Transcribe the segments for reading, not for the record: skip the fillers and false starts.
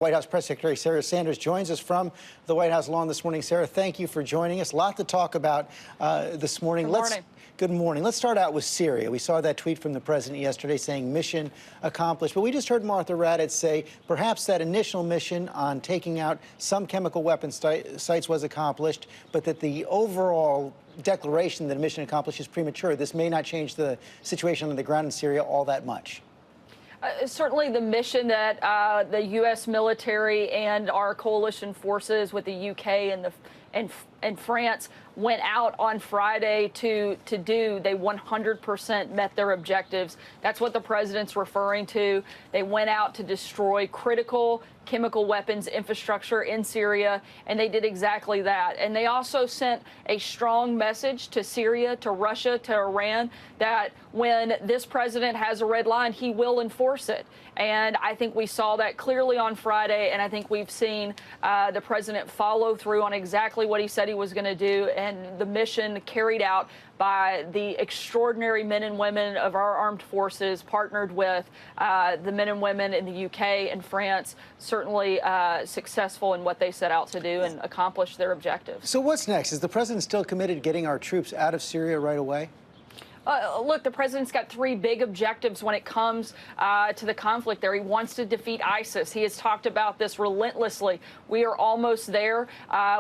White House Press Secretary Sarah Sanders joins us from the White House lawn this morning. Sarah, thank you for joining us. A lot to talk about this morning. Good morning. Let's start out with Syria. We saw that tweet from the president yesterday saying mission accomplished. But we just heard Martha Raddatz say perhaps that initial mission on taking out some chemical weapons sites was accomplished, but that the overall declaration that a mission accomplished is premature. This may not change the situation on the ground in Syria all that much. Certainly the mission that the U.S. military and our coalition forces with the U.K. and France went out on Friday to do, they 100% met their objectives. That's what the president's referring to. They went out to destroy critical chemical weapons infrastructure in Syria, and they did exactly that. And they also sent a strong message to Syria, to Russia, to Iran, that when this president has a red line, he will enforce it. And I think we saw that clearly on Friday, and I think we've seen the president follow through on exactly what he said he was going to do, and the mission carried out by the extraordinary men and women of our armed forces, partnered with the men and women in the UK and France, certainly successful in what they set out to do and accomplish their objectives. So what's next? Is the president still committed to getting our troops out of Syria right away? Look, the president's got three big objectives when it comes to the conflict there. He wants to defeat ISIS. He has talked about this relentlessly. We are almost there.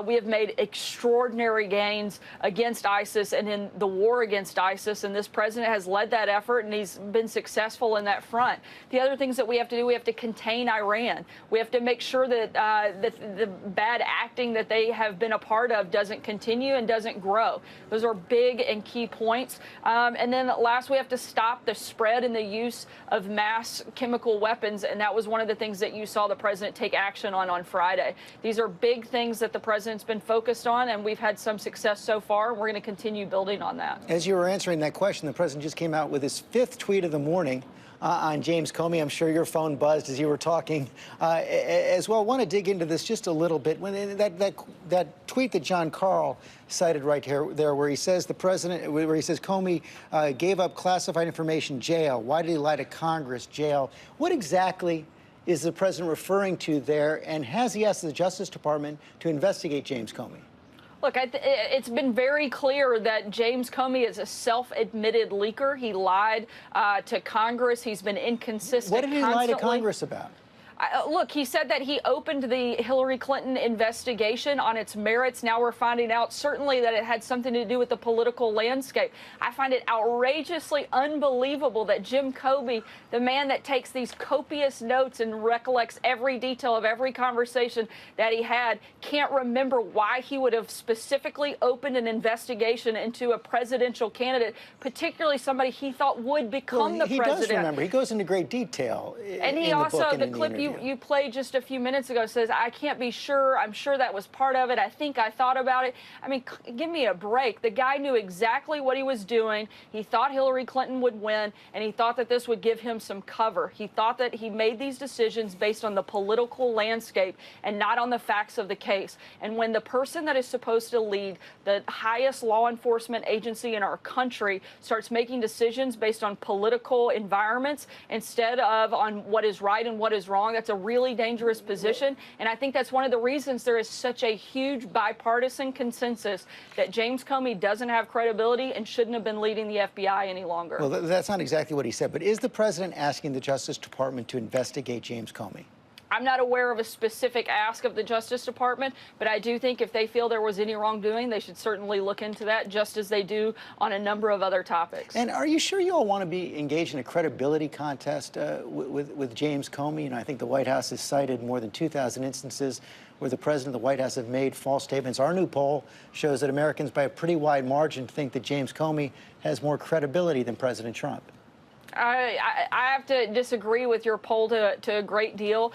We have made extraordinary gains against ISIS and in the war against ISIS, and this president has led that effort, and he's been successful in that front. The other things that we have to do, we have to contain Iran. We have to make sure that the bad acting that they have been a part of doesn't continue and doesn't grow. Those are big and key points. And then last, we have to stop the spread and the use of mass chemical weapons. And that was one of the things that you saw the president take action on Friday. These are big things that the president's been focused on, and we've had some success so far. We're going to continue building on that. As you were answering that question, the president just came out with his fifth tweet of the morning on James Comey. I'm sure your phone buzzed as you were talking as well. I want to dig into this just a little bit. When that tweet that John Carl cited right there, where he says Comey gave up classified information, jail. Why did he lie to Congress? Jail. What exactly is the president referring to there? And has he asked the Justice Department to investigate James Comey? Look, it's been very clear that James Comey is a self-admitted leaker. He lied to Congress. He's been inconsistent. What did he lie to Congress about? Look, he said that he opened the Hillary Clinton investigation on its merits. Now we're finding out certainly that it had something to do with the political landscape. I find it outrageously unbelievable that Jim Comey, the man that takes these copious notes and recollects every detail of every conversation that he had, can't remember why he would have specifically opened an investigation into a presidential candidate, particularly somebody he thought would become the president. He does remember. He goes into great detail and he also, the clip you played just a few minutes ago says, I can't be sure. I'm sure that was part of it. I think I thought about it. I mean, give me a break. The guy knew exactly what he was doing. He thought Hillary Clinton would win, and he thought that this would give him some cover. He thought that he made these decisions based on the political landscape and not on the facts of the case. And when the person that is supposed to lead the highest law enforcement agency in our country starts making decisions based on political environments instead of on what is right and what is wrong, that's a really dangerous position. And I think that's one of the reasons there is such a huge bipartisan consensus that James Comey doesn't have credibility and shouldn't have been leading the FBI any longer. Well, that's not exactly what he said. But is the president asking the Justice Department to investigate James Comey? I'm not aware of a specific ask of the Justice Department, but I do think if they feel there was any wrongdoing, they should certainly look into that, just as they do on a number of other topics. And are you sure you all want to be engaged in a credibility contest with James Comey? You know, I think the White House has cited more than 2,000 instances where the president and the White House have made false statements. Our new poll shows that Americans, by a pretty wide margin, think that James Comey has more credibility than President Trump. I have to disagree with your poll to a great deal.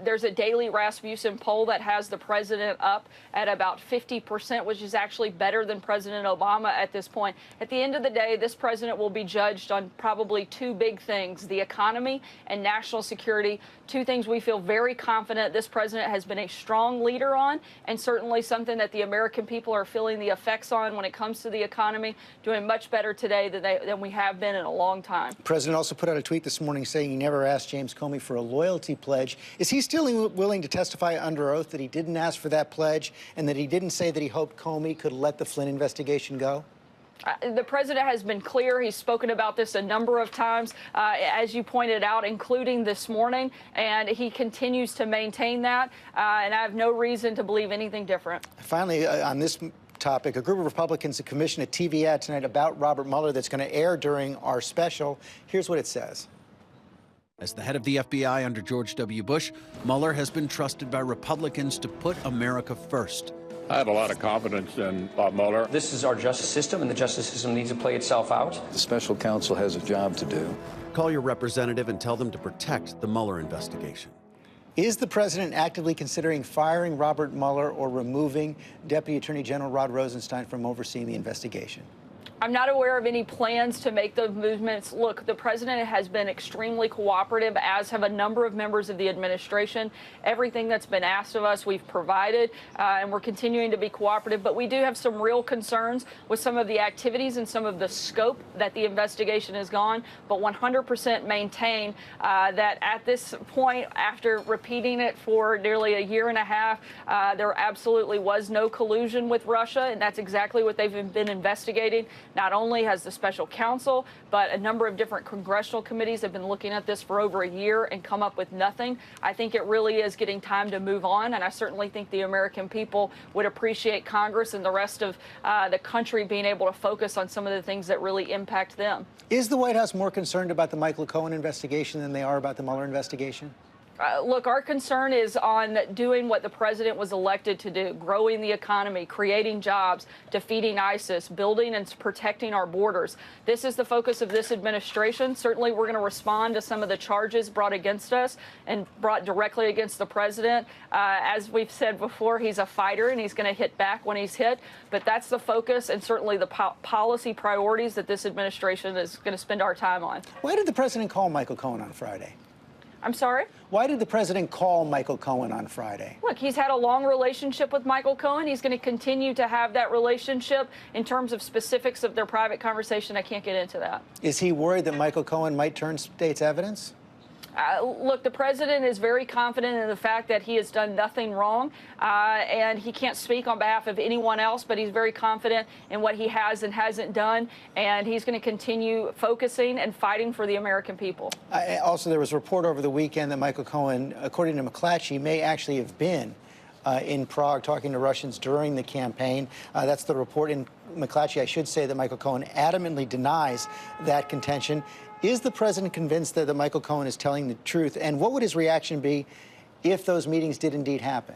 There's a daily Rasmussen poll that has the president up at about 50%, which is actually better than President Obama at this point. At the end of the day, this president will be judged on probably two big things: the economy and national security. Two things we feel very confident this president has been a strong leader on, and certainly something that the American people are feeling the effects on when it comes to the economy, doing much better today than we have been in a long time. time. The president also put out a tweet this morning saying he never asked James Comey for a loyalty pledge. Is he still willing to testify under oath that he didn't ask for that pledge and that he didn't say that he hoped Comey could let the Flynn investigation go? The president has been clear. He's spoken about this a number of times, as you pointed out, including this morning, and he continues to maintain that, and I have no reason to believe anything different. Finally, on this topic, a group of Republicans have commissioned a TV ad tonight about Robert Mueller that's going to air during our special. Here's what it says. As the head of the FBI under George W. Bush, Mueller has been trusted by Republicans to put America first. I have a lot of confidence in Bob Mueller. This is our justice system, and the justice system needs to play itself out. The special counsel has a job to do. Call your representative and tell them to protect the Mueller investigation. Is the president actively considering firing Robert Mueller or removing Deputy Attorney General Rod Rosenstein from overseeing the investigation? I'm not aware of any plans to make those movements. Look, the president has been extremely cooperative, as have a number of members of the administration. Everything that's been asked of us, we've provided, and we're continuing to be cooperative. But we do have some real concerns with some of the activities and some of the scope that the investigation has gone, but 100% maintain that at this point, after repeating it for nearly a year and a half, there absolutely was no collusion with Russia, and that's exactly what they've been investigating. Not only has the special counsel, but a number of different congressional committees have been looking at this for over a year and come up with nothing. I think it really is getting time to move on, and I certainly think the American people would appreciate Congress and the rest of the country being able to focus on some of the things that really impact them. Is the White House more concerned about the Michael Cohen investigation than they are about the Mueller investigation? Look, our concern is on doing what the president was elected to do, growing the economy, creating jobs, defeating ISIS, building and protecting our borders. This is the focus of this administration. Certainly, we're going to respond to some of the charges brought against us and brought directly against the president. As we've said before, he's a fighter and he's going to hit back when he's hit. But that's the focus and certainly the policy priorities that this administration is going to spend our time on. Why did the president call Michael Cohen on Friday? I'm sorry? Why did the president call Michael Cohen on Friday? Look, he's had a long relationship with Michael Cohen. He's going to continue to have that relationship. In terms of specifics of their private conversation, I can't get into that. Is he worried that Michael Cohen might turn state's evidence? Look, the president is very confident in the fact that he has done nothing wrong, and he can't speak on behalf of anyone else, but he's very confident in what he has and hasn't done, and he's going to continue focusing and fighting for the American people. Also, there was a report over the weekend that Michael Cohen, according to McClatchy, may actually have been in Prague talking to Russians during the campaign. That's the report in McClatchy. I should say that Michael Cohen adamantly denies that contention. Is the president convinced that Michael Cohen is telling the truth? And what would his reaction be if those meetings did indeed happen?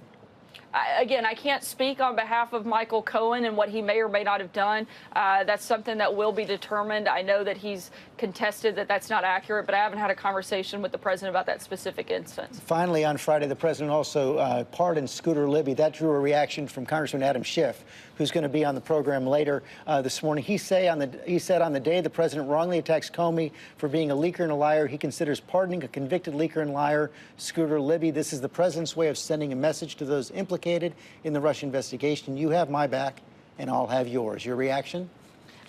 Again, I can't speak on behalf of Michael Cohen and what he may or may not have done. That's something that will be determined. I know that he's contested that that's not accurate, but I haven't had a conversation with the president about that specific instance. Finally, on Friday, the president also pardoned Scooter Libby. That drew a reaction from Congressman Adam Schiff, who's going to be on the program later this morning. He said on the day the president wrongly attacks Comey for being a leaker and a liar, he considers pardoning a convicted leaker and liar, Scooter Libby. This is the president's way of sending a message to those implicated in the Russia investigation. You have my back, and I'll have yours. Your reaction?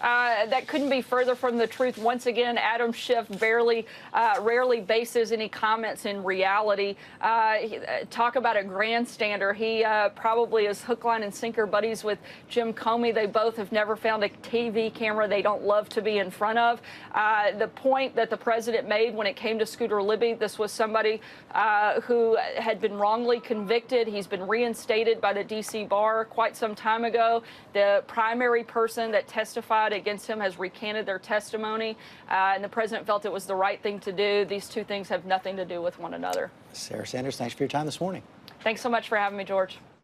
That couldn't be further from the truth. Once again, Adam Schiff rarely bases any comments in reality. Talk about a grandstander. He probably is hook, line, and sinker buddies with Jim Comey. They both have never found a TV camera they don't love to be in front of. The point that the president made when it came to Scooter Libby, this was somebody who had been wrongly convicted. He's been reinstated by the D.C. bar quite some time ago. The primary person that testified against him has recanted their testimony, and the president felt it was the right thing to do. These two things have nothing to do with one another. Sarah Sanders, thanks for your time this morning. Thanks so much for having me, George.